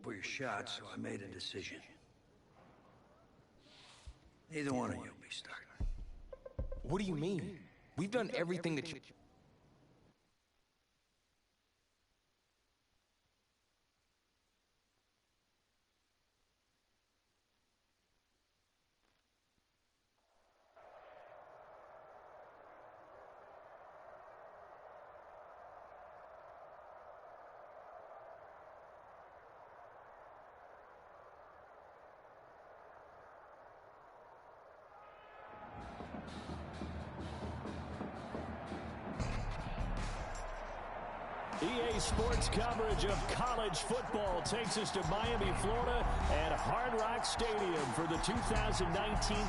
for your shot, so I made a decision. Neither one of you will be starting. What do you mean? We've done everything that you... EA Sports coverage of college football takes us to Miami, Florida, and Hard Rock Stadium for the 2019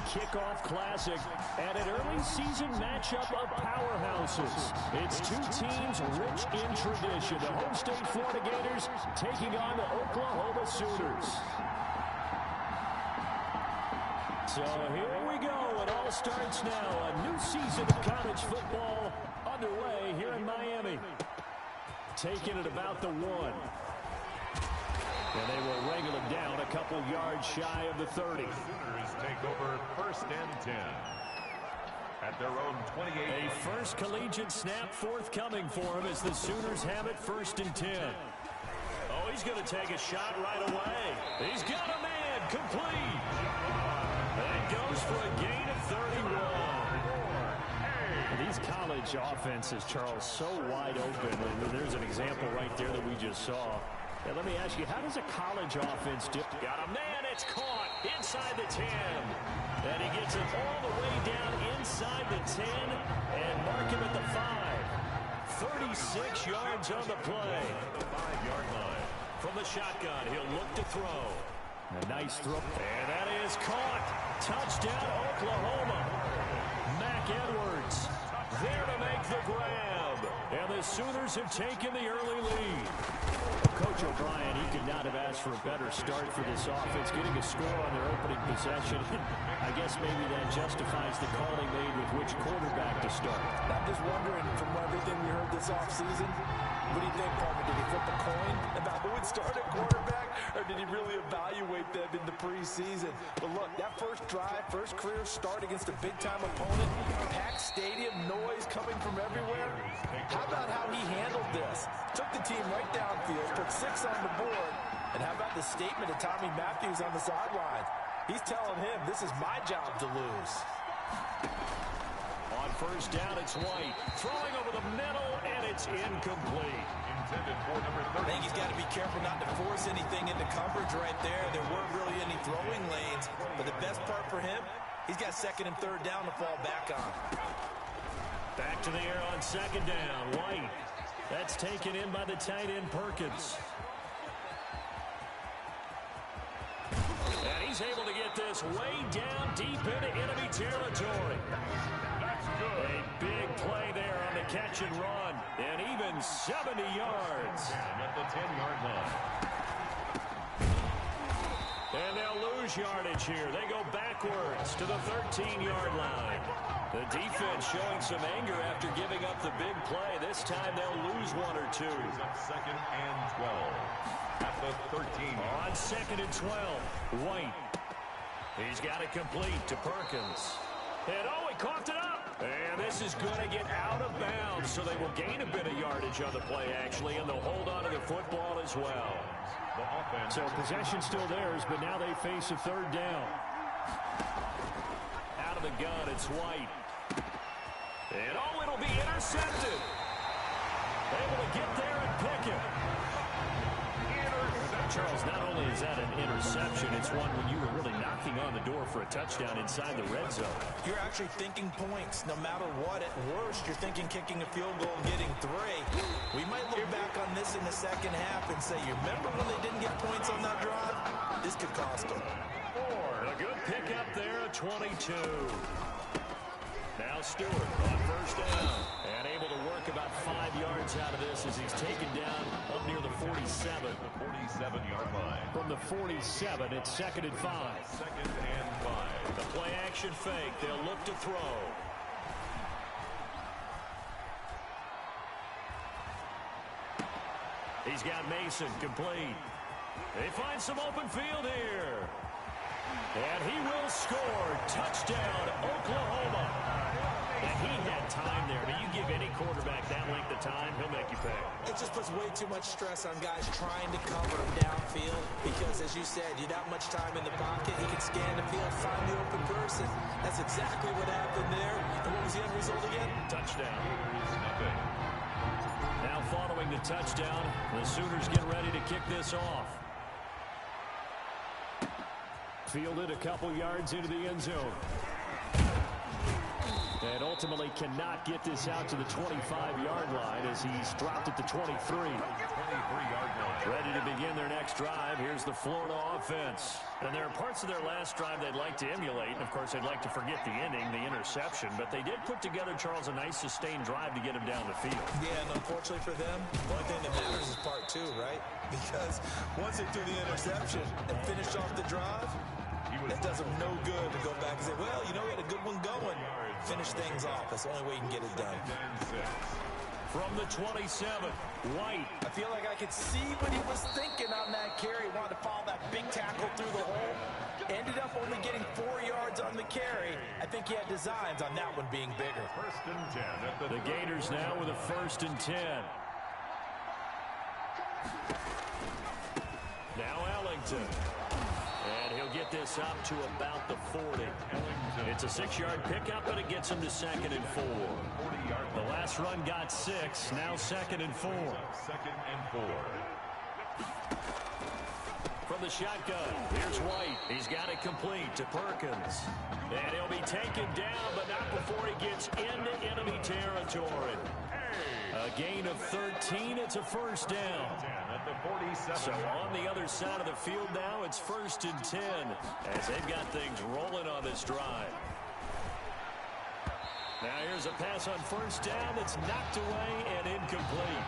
Kickoff Classic and an early season matchup of powerhouses. It's two teams rich in tradition. The home state Florida Gators taking on the Oklahoma Sooners. So here we go. It all starts now. A new season of college football underway here in Miami. Taking it about the 1. And they will wrangle it down a couple yards shy of the 30. Sooners take over 1st and 10 at their own 28. A first collegiate snap forthcoming for him as the Sooners have it 1st and 10. Oh, he's going to take a shot right away. He's got a man complete. And goes for a gain of 31. These college offenses, Charles, so wide open. There's an example right there that we just saw. Now, let me ask you, how does a college offense do? Got a man, it's caught inside the 10. And he gets it all the way down inside the 10 and mark him at the 5. 36 yards on the play. The 5-yard line. From the shotgun, he'll look to throw. A nice throw. And that is caught. Touchdown, Oklahoma. Mac Edwards there to make the grab. And the Sooners have taken the early lead. Coach O'Brien, he could not have asked for a better start for this offense, getting a score on their opening possession. I guess maybe that justifies the call he made with which quarterback to start. I'm just wondering, from everything we heard this offseason, what do you think, Parker? Did he flip a coin about who would start at quarterback, or did he really evaluate them in the preseason? But look, that first drive, first career start against a big-time opponent, packed stadium, noise coming from everywhere. How about how he handled this? Took the team right downfield, put 6 on the board, and how about the statement of Tommy Matthews on the sideline? He's telling him, this is my job to lose. On first down, it's White. Throwing over the middle, and it's incomplete. Intended for number 30. I think he's got to be careful not to force anything into coverage right there. There weren't really any throwing lanes. But the best part for him, he's got 2nd and 3rd down to fall back on. Back to the air on 2nd down. White. That's taken in by the tight end Perkins. And he's able to get this way down deep into enemy territory. That's good. A big play there on the catch and run. And even 70 yards. And at the 10-yard line. And they'll lose yardage here. They go backwards to the 13-yard line. The defense showing some anger after giving up the big play. This time they'll lose 1 or 2. Brings up 2nd and 12 at the 13. On 2nd and 12, White. He's got it complete to Perkins. And oh, he coughed it up. And this is going to get out of bounds, so they will gain a bit of yardage on the play, actually, and they'll hold on to the football as well. The offense. So possession still theirs, but now they face a 3rd down. Out of the gun, it's White. And oh, it'll be intercepted. Able to get there and pick it. Charles, not only is that an interception, it's one when you were really knocking on the door for a touchdown inside the red zone. You're actually thinking points. No matter what, at worst, you're thinking kicking a field goal and getting 3. We might look back on this in the 2nd half and say, you remember when they didn't get points on that drive? This could cost them. A good pickup there at 22. Now Stewart on first down. And able to work about 5 yards out of this as he's taken down up near the 47. The 47-yard line. From the 47, it's 2nd and 5. 2nd and 5. The play action fake. They'll look to throw. He's got Mason complete. They find some open field here. And he will score. Touchdown, Oklahoma. And he had time there. But you give any quarterback that length of time, he'll make you pay. It just puts way too much stress on guys trying to cover him downfield because, as you said, you have that much time in the pocket. He can scan the field, find the open person. That's exactly what happened there. And what was the end result again? Touchdown. Now following the touchdown, the Sooners get ready to kick this off. Fielded a couple yards into the end zone. And ultimately cannot get this out to the 25-yard line as he's dropped at the 23. 23-yard line. Ready to begin their next drive. Here's the Florida offense. And there are parts of their last drive they'd like to emulate. And, of course, they'd like to forget the ending, the interception. But they did put together, Charles, a nice sustained drive to get him down the field. Yeah, and unfortunately for them, the only thing that matters is part two, right? Because once they do the interception and finish off the drive, it does them no good to go back and say, well, you know, we had a good one going. Finish things off. That's the only way you can get it done. From the 27, White. I feel like I could see what he was thinking on that carry. He wanted to follow that big tackle through the hole. Ended up only getting 4 yards on the carry. I think he had designs on that one being bigger. First and 10 at The Gators now with a 1st and 10. Now Ellington. And he'll get this up to about the 40. It's a 6-yard pickup, but it gets him to 2nd and 4. The last run got 6, now 2nd and 4. 2nd and 4. From the shotgun, here's White. He's got it complete to Perkins. And he'll be taken down, but not before he gets into enemy territory. A gain of 13, it's a 1st down. At the 47. So on the other side of the field now, it's 1st and 10 as they've got things rolling on this drive. Now here's a pass on 1st down that's knocked away and incomplete.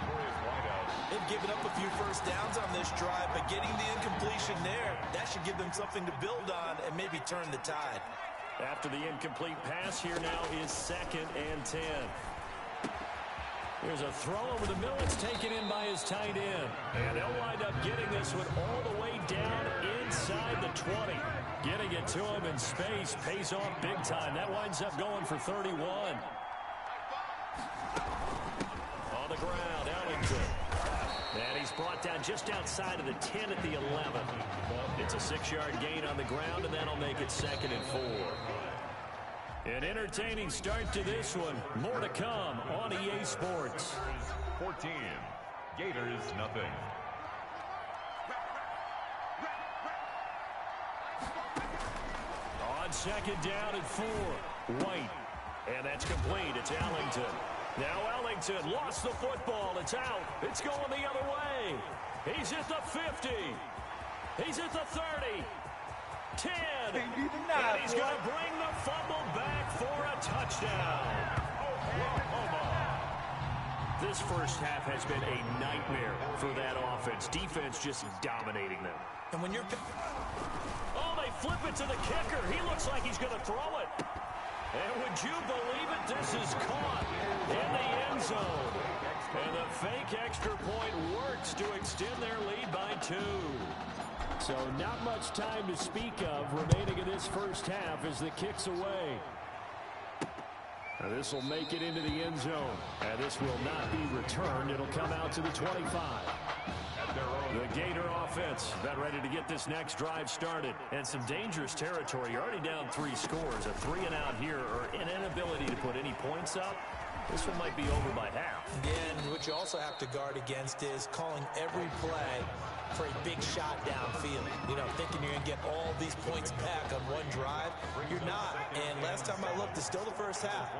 They've given up a few 1st downs on this drive, but getting the incompletion there, that should give them something to build on and maybe turn the tide. After the incomplete pass, here now is 2nd and 10. Here's a throw over the middle. It's taken in by his tight end. And they'll wind up getting this one all the way down inside the 20. Getting it to him in space pays off big time. That winds up going for 31. On the ground, Ellington. And he's brought down just outside of the 10 at the 11. It's a 6-yard gain on the ground, and that'll make it 2nd and 4. An entertaining start to this one. More to come on EA Sports. 14. Gators nothing. On 2nd down and 4. White. And that's complete. It's Ellington. Now Ellington lost the football. It's out. It's going the other way. He's at the 50. He's at the 30. 10. And he's going to bring the fumble back for a touchdown. Oklahoma. This first half has been a nightmare for that offense. Defense just dominating them. And when you're... Oh, they flip it to the kicker. He looks like he's going to throw it. And would you believe it? This is caught in the end zone. And the fake extra point works to extend their lead by 2. So not much time to speak of remaining in this first half as the kick's away. Now this will make it into the end zone. And this will not be returned. It'll come out to the 25. The Gator offense about ready to get this next drive started. And some dangerous territory. You're already down 3 scores. A 3-and-out here or an inability to put any points up. This one might be over by half. Again, what you also have to guard against is calling every play for a big shot downfield. You know, thinking you're going to get all these points back on one drive. You're not. And last time I looked, it's still the first half.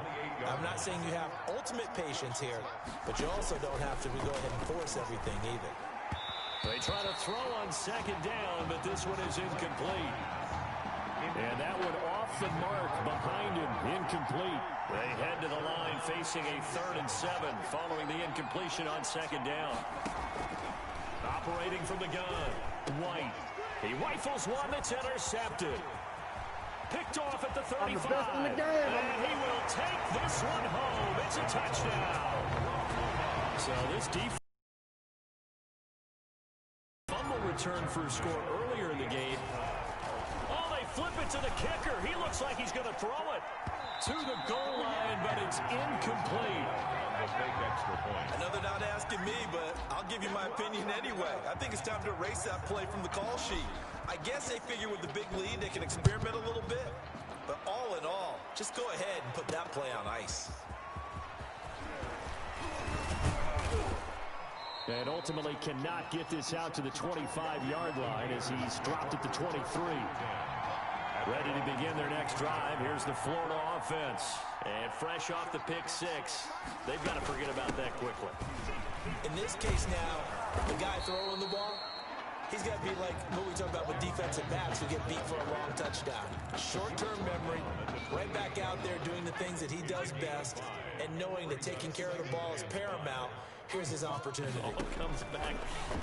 I'm not saying you have ultimate patience here, but you also don't have to go ahead and force everything either. They try to throw on 2nd down, but this one is incomplete. And that one off the mark behind him, incomplete. They head to the line facing a 3rd and 7 following the incompletion on 2nd down. Operating from the gun, White. He rifles one that's intercepted. Picked off at the 35. And he will take this one home. It's a touchdown. So this defense... return for a score earlier in the game. Oh, they flip it to the kicker. He looks like he's going to throw it to the goal line, but it's incomplete. The fake extra point. I know they're not asking me, but I'll give you my opinion anyway. I think it's time to erase that play from the call sheet. I guess they figure with the big lead they can experiment a little bit. But all in all, just go ahead and put that play on ice. And ultimately cannot get this out to the 25-yard line as he's dropped at the 23. Ready to begin their next drive. Here's the Florida offense. And fresh off the pick six, they've got to forget about that quickly. In this case now, the guy throwing the ball, he's got to be like what we talk about with defensive backs who get beat for a long touchdown. Short-term memory, right back out there doing the things that he does best, and knowing that taking care of the ball is paramount. Here's his opportunity. All comes back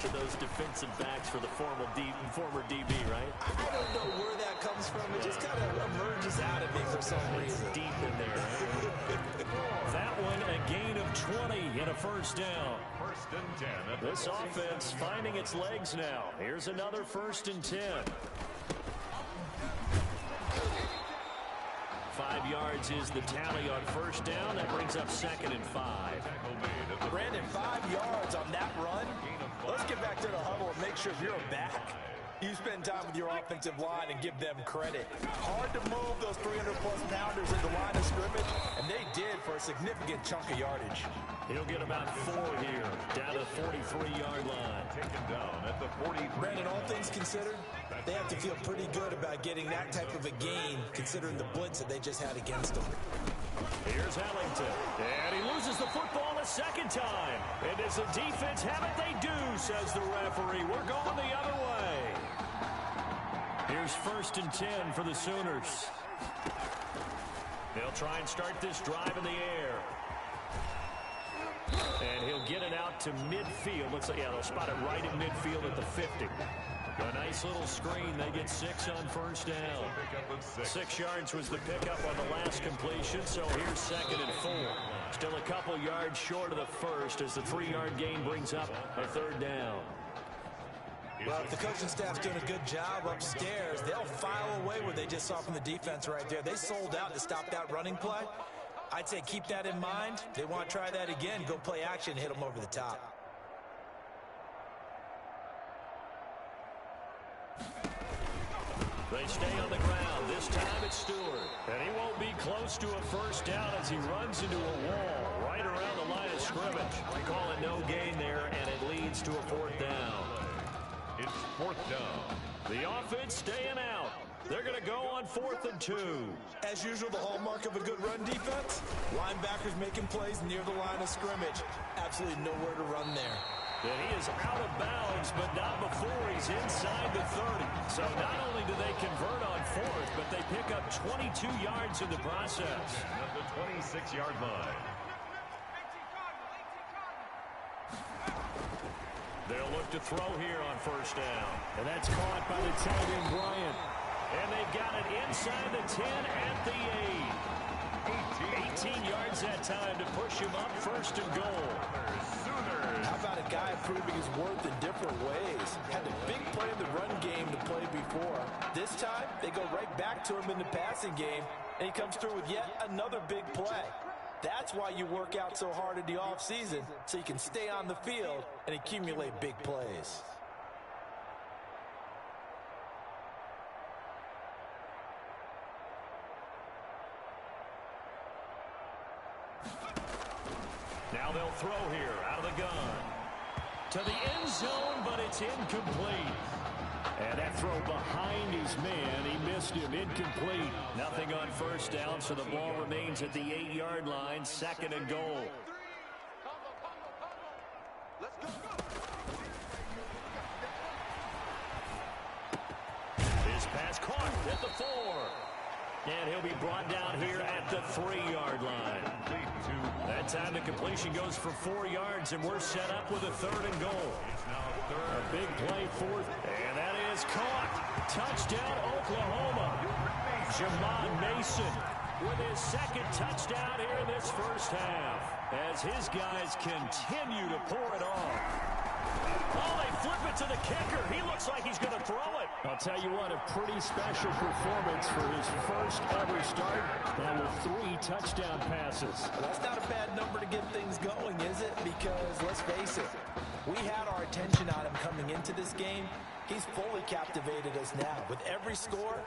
to those defensive backs for the former DB, right? I don't know where that comes from. It just kind of emerges out of me for some reason. Deep in there. Right? That one, a gain of 20 and a first down. First and 10. This offense finding its legs now. Here's another first and 10. 5 yards is the tally on first down. That brings up 2nd and 5. Brandon, 5 yards on that run. Let's get back to the huddle and make sure if you're a back, you spend time with your offensive line and give them credit. Hard to move those 300-plus pounders in the line of scrimmage, and they did for a significant chunk of yardage. He'll get about 4 here, down to the 43-yard line. Taken down at the 43. Brandon, all things considered, they have to feel pretty good about getting that type of a gain, considering the blitz that they just had against them. Here's Ellington, and he loses the football a second time. And does the defense have it? They do, says the referee. We're going the other way. Here's 1st and 10 for the Sooners. They'll try and start this drive in the air. And he'll get it out to midfield. Looks like, yeah, they'll spot it right in midfield at the 50. A nice little screen. They get 6 on first down. 6 yards was the pickup on the last completion, so here's 2nd and 4. Still a couple yards short of the first as the 3-yard gain brings up a 3rd down. Well, if the coaching staff's doing a good job upstairs, they'll file away what they just saw from the defense right there. They sold out to stop that running play. I'd say keep that in mind. They want to try that again. Go play action, hit them over the top. They stay on the ground. This time it's Stewart. And he won't be close to a first down as he runs into a wall right around the line of scrimmage. They call it no gain there, and it leads to a 4th down. It's 4th down. The offense staying out. They're going to go on 4th and 2. As usual, the hallmark of a good run defense, linebackers making plays near the line of scrimmage. Absolutely nowhere to run there. And he is out of bounds, but not before he's inside the 30. So not only do they convert on 4th, but they pick up 22 yards in the process. At the 26-yard line. They'll look to throw here on first down. And that's caught by the tight end, Bryant. And they've got it inside the 10 at the 8. 18 yards that time to push him up 1st and goal. How about a guy proving his worth in different ways? Had a big play in the run game to play before. This time, they go right back to him in the passing game, and he comes through with yet another big play. That's why you work out so hard in the offseason, so you can stay on the field and accumulate big plays. Now they'll throw here out of the gun. To the end zone, but it's incomplete. And that throw behind his man, he missed him, incomplete. Nothing on first down, so the ball remains at the 8-yard line, 2nd and goal. His pass caught at the 4. And he'll be brought down here at the 3-yard line. That time the completion goes for 4 yards, and we're set up with a 3rd and goal. A big play 4th, and that is caught. Touchdown, Oklahoma. Jamon Mason with his 2nd touchdown here in this first half as his guys continue to pour it on. Oh, they flip it to the kicker. He looks like he's going to throw it. I'll tell you what, a pretty special performance for his first ever start, and with 3 touchdown passes. Well, that's not a bad number to get things going, is it? Because, let's face it, we had our attention on him coming into this game. He's fully captivated us now. With every score,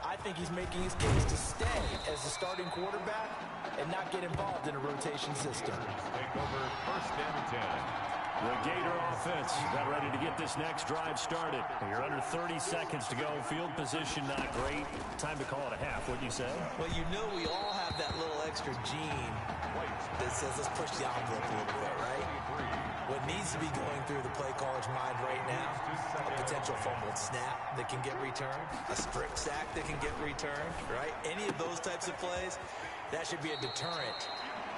I think he's making his case to stay as the starting quarterback and not get involved in a rotation system. Take over first and 10. The Gator offense got ready to get this next drive started. You're under 30 seconds to go. Field position not great. Time to call it a half, wouldn't you say? Well, you know we all have that little extra gene that says let's push the envelope a little bit, right? What needs to be going through the play caller's mind right now, a potential fumbled snap that can get returned, a strip sack that can get returned, right? Any of those types of plays, that should be a deterrent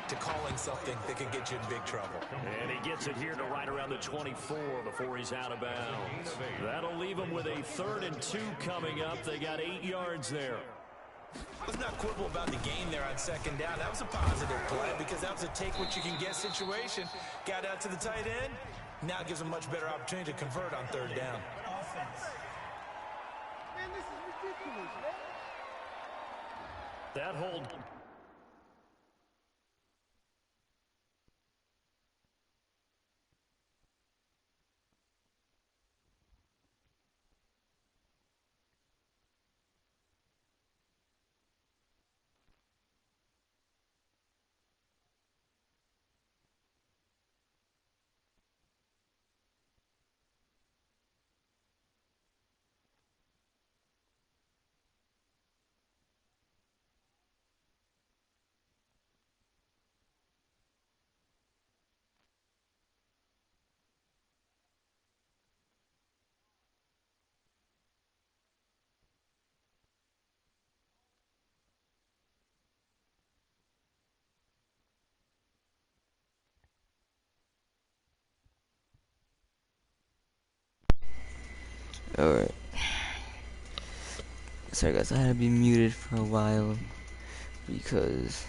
to calling something that could get you in big trouble. And he gets it here to right around the 24 before he's out of bounds. That'll leave him with a 3rd and 2 coming up. They got 8 yards there. Let's not quibble about the gain there on 2nd down. That was a positive play because that was a take-what-you-can-get situation. Got out to the tight end. Now it gives a much better opportunity to convert on 3rd down. Man, this is ridiculous, man. That hold. Alright. Sorry guys, I had to be muted for a while because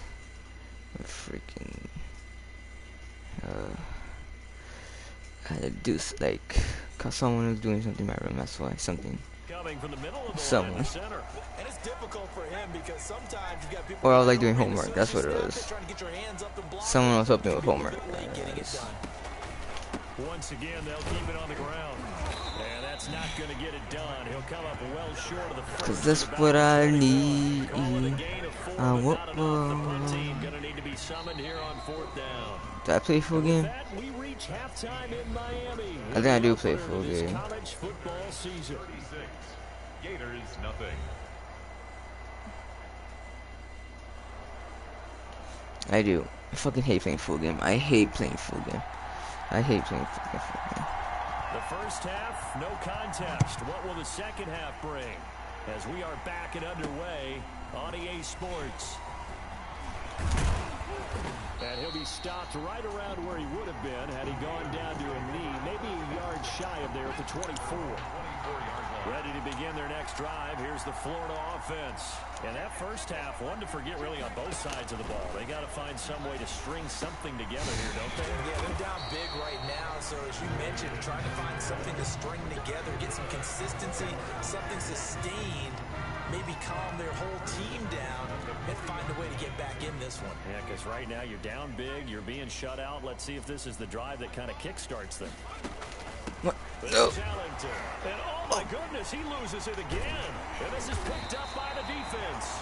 I'm freaking I had to do cause someone was doing something in my room, that's why something. Coming from the middle of the Someone. line, center. And it's difficult for him because sometimes you got people. Or I was doing homework, that's what it was. Someone was helping with homework. Once again, they'll keep it on the ground. And that's not going to get it done. He'll come up well short of the first. Cause that's what I need. Going to need to be summoned here on 4th down. Do I play full game? We reach halftime in Miami. I think I do play full game. College football season. 36. Gators nothing. I do. I fucking hate playing full game. I hate playing full game. I hate playing full game. The first half, no contest. What will the second half bring? As we are back and underway on EA Sports. And he'll be stopped right around where he would have been had he gone down to a knee, maybe a yard shy of there at the 24. Ready to begin their next drive. Here's the Florida offense. And that first half, one to forget really on both sides of the ball. They got to find some way to string something together here, don't they? Yeah, they're down big right now. So as you mentioned, trying to find something to string together, get some consistency, something sustained, maybe calm their whole team down and find a way to get back in this one. Yeah, because right now you're down big, you're being shut out. Let's see if this is the drive that kind of kickstarts them. What? No. And oh my goodness, he loses it again. And this is picked up by the defense.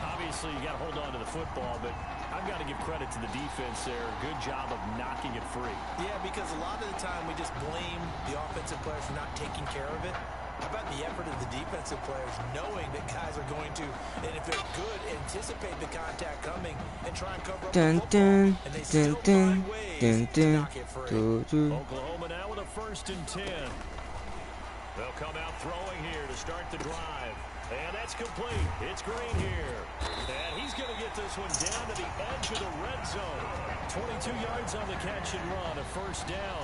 Obviously, you got to hold on to the football, but I've got to give credit to the defense there. Good job of knocking it free. Yeah, because a lot of the time we just blame the offensive players for not taking care of it. How about the effort of the defensive players knowing that guys are going to, and if they're good, anticipate the contact coming and try and cover up the football, and they still find ways to knock it free. Oklahoma now with a 1st and 10. They'll come out throwing here to start the drive. And that's complete. It's Green here. And he's going to get this one down to the edge of the red zone. 22 yards on the catch and run, a 1st down.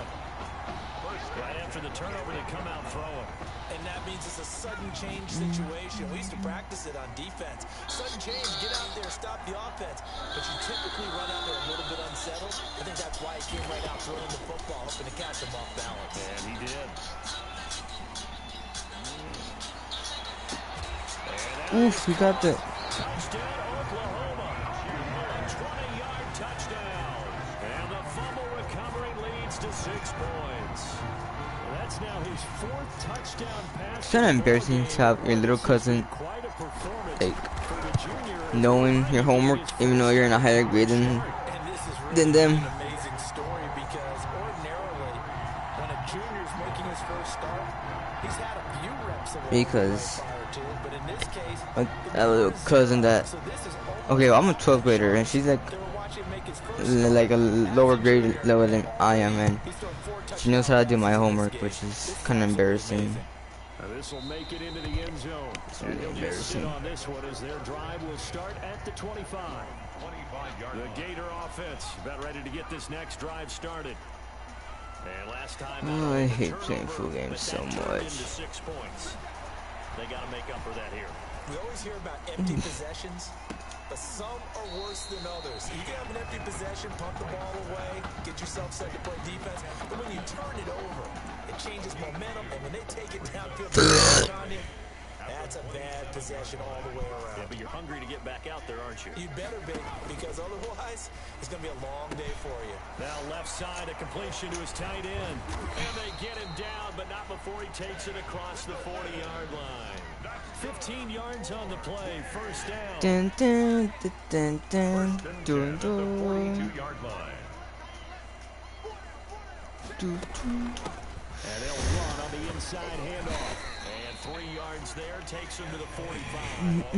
Right after the turnover, they come out throwing. And that means it's a sudden change situation. We used to practice it on defense. Sudden change, get out there, stop the offense. But you typically run out there a little bit unsettled. I think that's why he throwing the football, hoping to catch him off balance. And he did. Oof, he got the. Touchdown, Oklahoma. A 20-yard touchdown. And the fumble recovery leads to 6 points. That's now his 4th touchdown pass. It's kind of embarrassing to have your little cousin, like, knowing your homework, even though you're in a higher grade than them. An amazing story because ordinarily, when a junior's making his first start, he's had a few reps of Because prior to it, but in this case, a little cousin that. Okay, well, I'm a 12th grader, and she's like a lower grade level than I am, and she knows how to do my homework, which is kind of embarrassing. This will make it into the end zone. It's really embarrassing. On this one as their drive will start at the 25. The Gator offense about ready to get this next drive started. And last time, Oh, I hate playing full games so much. 6 points. They got to make up for that here. We always hear about empty possessions, but some are worse than others. You can have an empty possession, punt the ball away, get yourself set to play defense, but when you turn it over, it changes momentum, and when they take it downfield, that's a bad possession all the way around. Yeah, but you're hungry to get back out there, aren't you? You better be, because otherwise, it's going to be a long day for you. Now left side, a completion to his tight end. And they get him down, but not before he takes it across the 40-yard line. 15 yards on the play, first down. Dun, dun, dun, dun, dun, dun, dun. 42-yard line. And they'll run on the inside handoff. And 3 yards there takes him to the 45.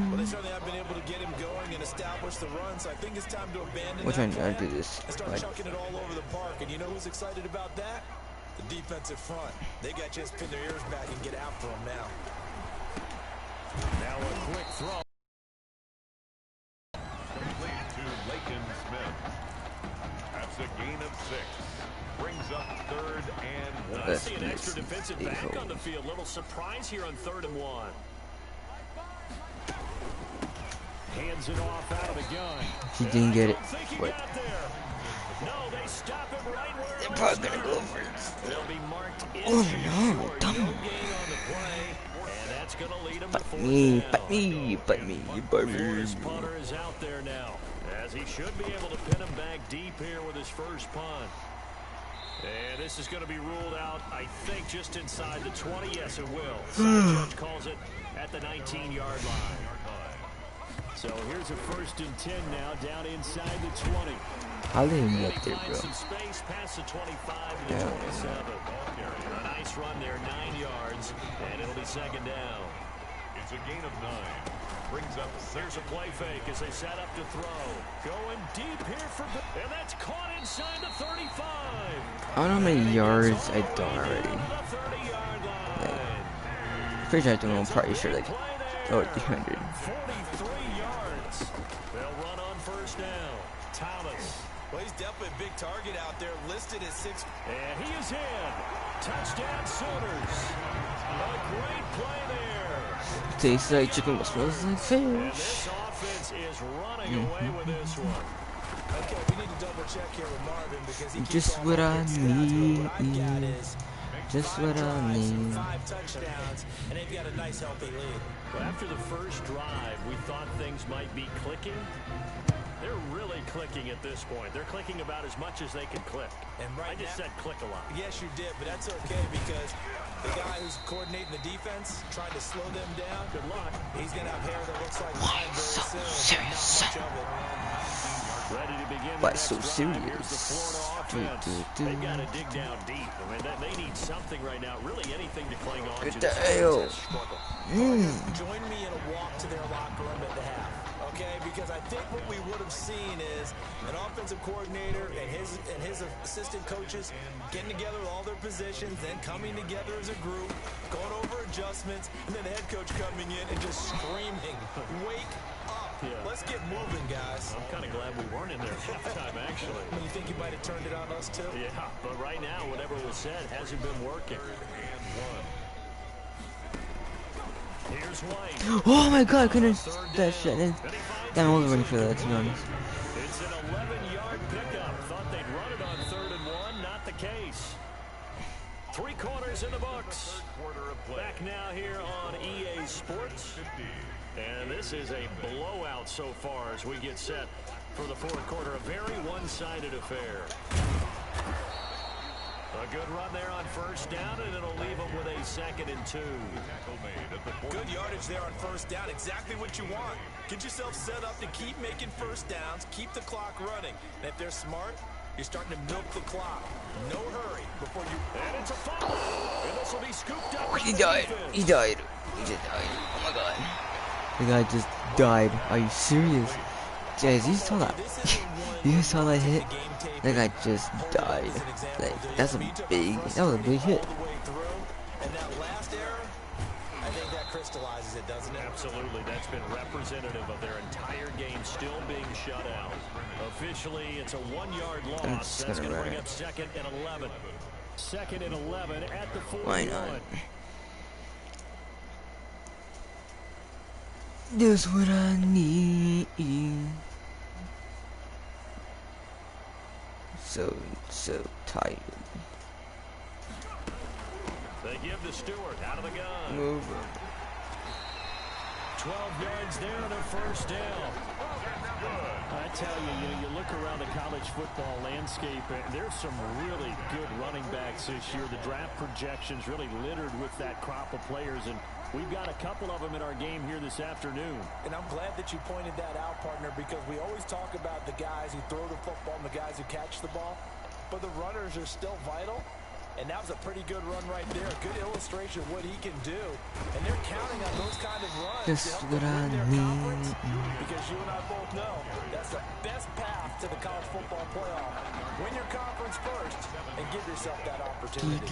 Well, they certainly have been able to get him going and establish the run, so I think it's time to abandon Which that one? plan I do this. and start Like, chucking it all over the park. And you know who's excited about that? The defensive front. They got to just pin their ears back and get after him now. Now a quick throw. Complete to Lakin Smith. That's a gain of 6. Brings up 3rd and 9. I see an extra defensive back on the field. Little surprise here on 3rd and 1. Hands it off out of the gun. he didn't get it. What? No, they stop him right where They're probably gonna go for it. they'll be marked Oh injury no, short. dumb. No gain on the play, and that's going to lead him to Bite 4th me, down. bite me, bite me, bite me. Florida's punter is out there now, as he should be able to pin him back deep here with his first punt. And this is going to be ruled out, I think, just inside the 20. Yes, it will. Judge calls it at the 19-yard line. So here's a 1st and 10 now, down inside the 20. How did he And get he there, finds bro? some space past the 25 to the 27. A nice run there, 9 yards, and it'll be 2nd down. It's a gain of 9. Brings up 6. Here's a play fake as they set up to throw. Going deep here for, and that's caught inside the 35. I don't know how many yards I done already. The 30-yard line. Pretty sure I don't know. I'm probably sure like over 300. 43 yards. They'll run on 1st down. Thomas. Well, he's definitely a big target out there, listed as 6. And he is in. Touchdown Sooners. A great play there. Tastes like chicken but smells like And fish. this offense is running away with this one. Okay, we need to double check here with Marvin because he Just keeps what all I that stats, but need. what I've got is Just 5 what I drives, need. 5 touchdowns, and they've got a nice healthy lead. But after the first drive, we thought things might be clicking. They're really clicking at this point. They're clicking about as much as they can click. And right I just now, said click a lot. yes, you did, but that's okay because the guy who's coordinating the defense, trying to slow them down, Good luck. he's going to have hair that looks like mine very soon. Not much of it. Ready to begin the Why next so drive. serious? Here's the Florida offense. They've got to dig down deep. I mean, they need something right now, really anything to cling on Good to. the hell. Join me in a walk to their locker room at the half, okay? Because I think what we would have seen is an offensive coordinator and his assistant coaches getting together with all their positions, then coming together as a group, going over adjustments, and then the head coach coming in and just screaming, "Wake up! Yeah. Let's get moving, guys." I'm kind of glad we weren't in there at halftime, actually. You think you might have turned it on us too? Yeah, but right now, whatever was said hasn't been working. Here's White. Oh my god, I couldn't that shit. Damn, I was waiting for that, to be honest. It's It's an 11-yard pickup. Thought they'd run it on 3rd and 1. Not the case. 3 quarters in the books. Back now here on EA Sports. And this is a blowout so far as we get set for the 4th quarter. A very one-sided affair. A good run there on 1st down, and it'll leave them with a 2nd and 2. Good yardage there on 1st down. Exactly what you want. Get yourself set up to keep making 1st downs, keep the clock running. And if they're smart, you're starting to milk the clock. No hurry before you... And it's a fumble. And this will be scooped up. He died. He died. He just died. Oh my god. The guy just died. Are you serious? Guys, you saw that? You saw that hit? That guy just died. Like, that was a big hit. And that last error, I think that crystallizes it, doesn't it? Absolutely. That's been representative of their entire game still being shut out. Officially, it's a 1-yard loss. That's going to bring up 2nd and 11. 2nd and 11 at the 41. Why not? That's what I need. So tired. They give to Stewart out of the gun. Move. 12 yards there on their 1st down. I tell you, you look around the college football landscape, and there's some really good running backs this year. The draft projections really littered with that crop of players, and we've got a couple of them in our game here this afternoon. And I'm glad that you pointed that out, partner, because we always talk about the guys who throw the football and the guys who catch the ball, but the runners are still vital. And that was a pretty good run right there. A good illustration of what he can do. And they're counting on those kind of runs Just to help what them I win their need. conference. Because you and I both know that's the best path to the college football playoff. Win your conference first and give yourself that opportunity.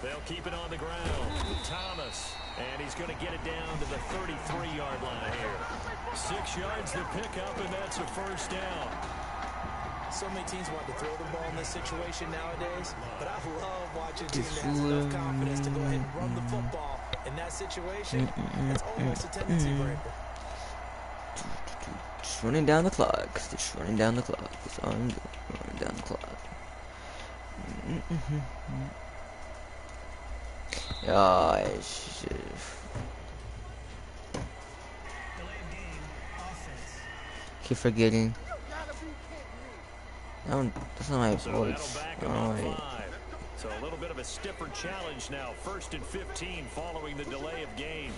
They'll keep it on the ground. Thomas, and he's going to get it down to the 33-yard line here. 6 yards to pick up, and that's a 1st down. So many teams want to throw the ball in this situation nowadays, but I love watching teams that have enough confidence to go ahead and run the football. In that situation, it's almost a tendency breaker. Just running down the clock. Just running down the clock. That's all I'm doing. Running down the clock. Keep forgetting. That's not my voice. So a little bit of a stiffer challenge now. 1st and 15 following the delay of game.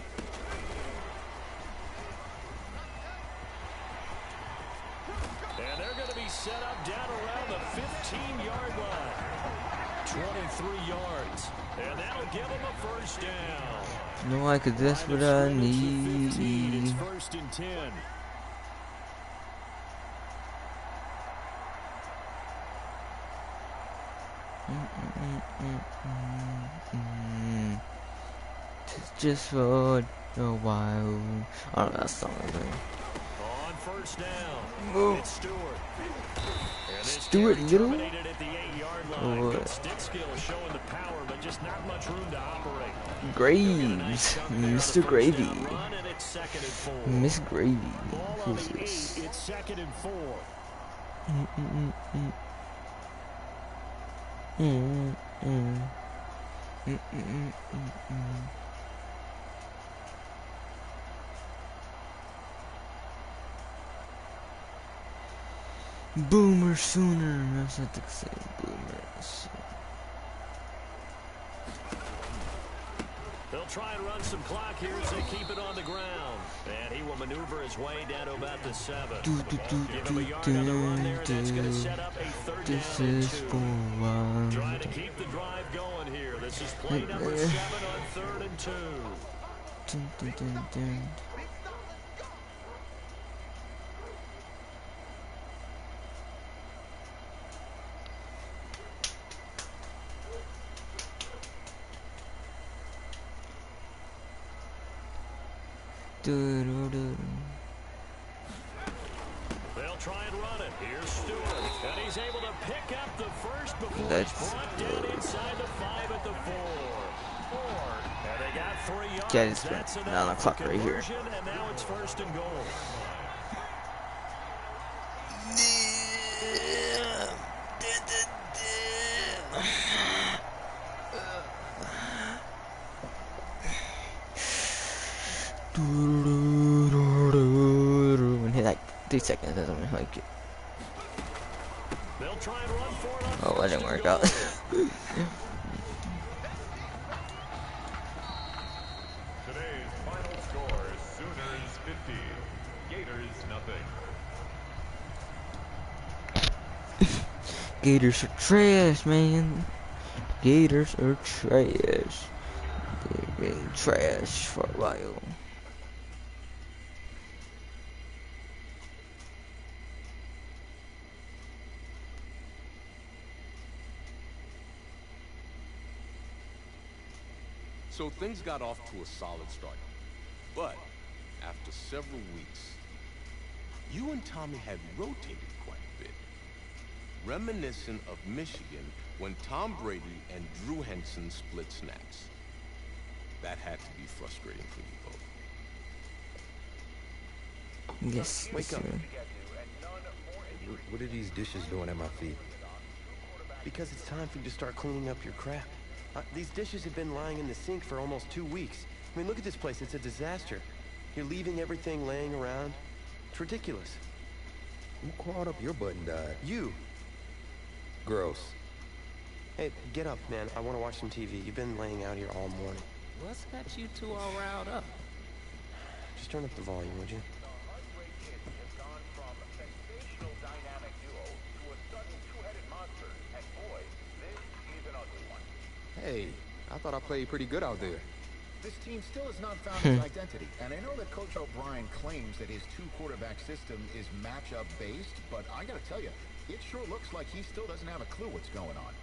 And they're going to be set up down around the 15-yard line. 23 yards. And that'll give them a 1st down. No, I could. That's what I need. It's 1st and 10. Just for a while. I don't know that song. On 1st down, Move. it's Stewart. Stewart Little? At the 8-yard line. Good stick skill showing the power, but just not much room to operate. Graves. Mr. Gravy. Run, and it's 2nd and 4. Miss Gravy. Ball on the 8. It's 2nd and 4. Boomer sooner. That's not the same. Boomers. They'll try and run some clock here as they keep it on the ground. And he will maneuver his way down to about the 7. Give him a yard on the run there, and that's going to set up a 3rd This down and is 2. for a while. Trying to keep the drive going here. This is play number 7 on 3rd and 2. Dun, dun, dun, dun. Here's Stewart, and he's able to pick up the first before Let's it's brought down inside the 5 at the 4. And they got 3 yards. get it. That's 9 enough o'clock for right here. conversion, and now it's 1st and goal. And hit like 3 seconds. That's something like it. They'll try and run for it on Oh, that didn't work out. Today's final score is Sooners 50, Gators nothing. Gators are trash, man. Gators are trash. They've been trash for a while. So things got off to a solid start. But after several weeks, you and Tommy had rotated quite a bit. Reminiscent of Michigan when Tom Brady and Drew Henson split snaps. That had to be frustrating for you both. Yes. Wake up. Sir. What are these dishes doing at my feet? Because it's time for you to start cleaning up your crap. These dishes have been lying in the sink for almost 2 weeks. I mean, look at this place. It's a disaster. You're leaving everything laying around. It's ridiculous. Who crawled up your butt and died? You. Gross. Hey, get up, man. I want to watch some TV. You've been laying out here all morning. What's got you two all riled up? Just turn up the volume, would you? Hey, I thought I played pretty good out there. This team still has not found its identity, and I know that Coach O'Brien claims that his 2-quarterback system is matchup based, but I gotta tell you, it sure looks like he still doesn't have a clue what's going on.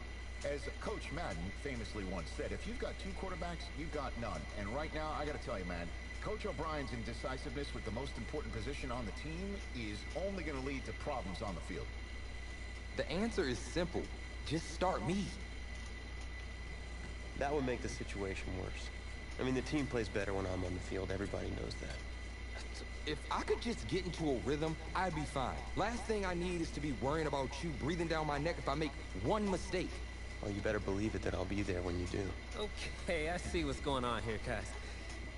As Coach Madden famously once said, if you've got 2 quarterbacks, you've got none. And right now, I gotta tell you, man, Coach O'Brien's indecisiveness with the most important position on the team is only gonna lead to problems on the field. The answer is simple. Just start me. That would make the situation worse. I mean, the team plays better when I'm on the field. Everybody knows that. If I could just get into a rhythm, I'd be fine. Last thing I need is to be worrying about you breathing down my neck if I make one mistake. Well, you better believe it that I'll be there when you do. Okay, I see what's going on here, guys.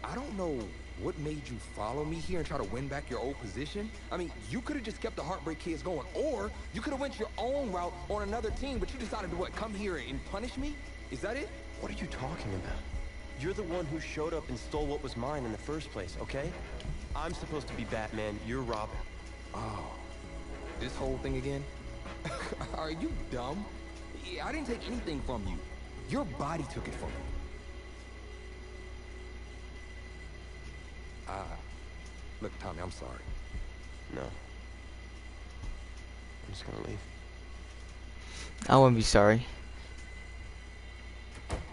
I don't know what made you follow me here and try to win back your old position. I mean, you could have just kept the Heartbreak Kids going, or you could have went your own route on another team, but you decided to what, come here and punish me? Is that it? What are you talking about? You're the one who showed up and stole what was mine in the first place, okay? I'm supposed to be Batman, you're Robin. Oh, this whole thing again? Are you dumb? I didn't take anything from you. Your body took it from me. Look, Tommy, I'm sorry. No. I'm just gonna leave. I wouldn't be sorry.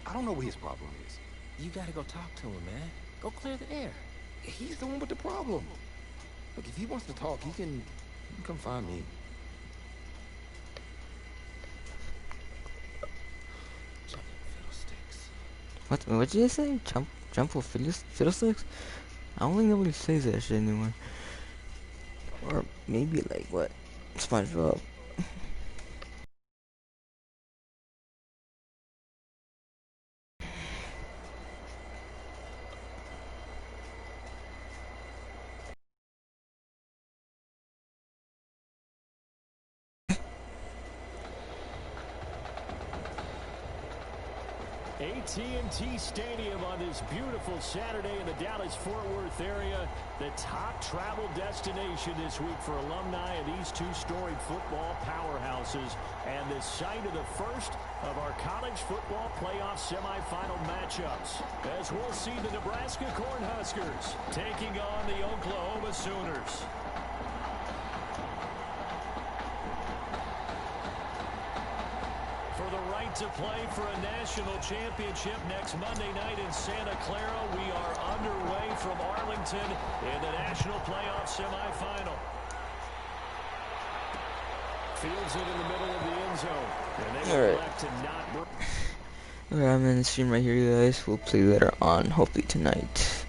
I don't know what his problem is. You gotta go talk to him, man. Go clear the air. He's the one with the problem. Look, if he wants to talk, he can come find me. What did you say? Jump for fiddlesticks? I don't think nobody says that shit anymore. Or maybe like what? SpongeBob. AT&T Stadium on this beautiful Saturday in the Dallas-Fort Worth area. The top travel destination this week for alumni of these 2 storied football powerhouses. And the site of the first of our college football playoff semifinal matchups. As we'll see the Nebraska Cornhuskers taking on the Oklahoma Sooners. For the right to play for a national championship next Monday night in Santa Clara, we are underway from Arlington in the national playoff semifinal. Fields it in the middle of the end zone. And they Alright. elect to not. Okay, I'm in the stream right here, guys. We'll play later on, hopefully tonight.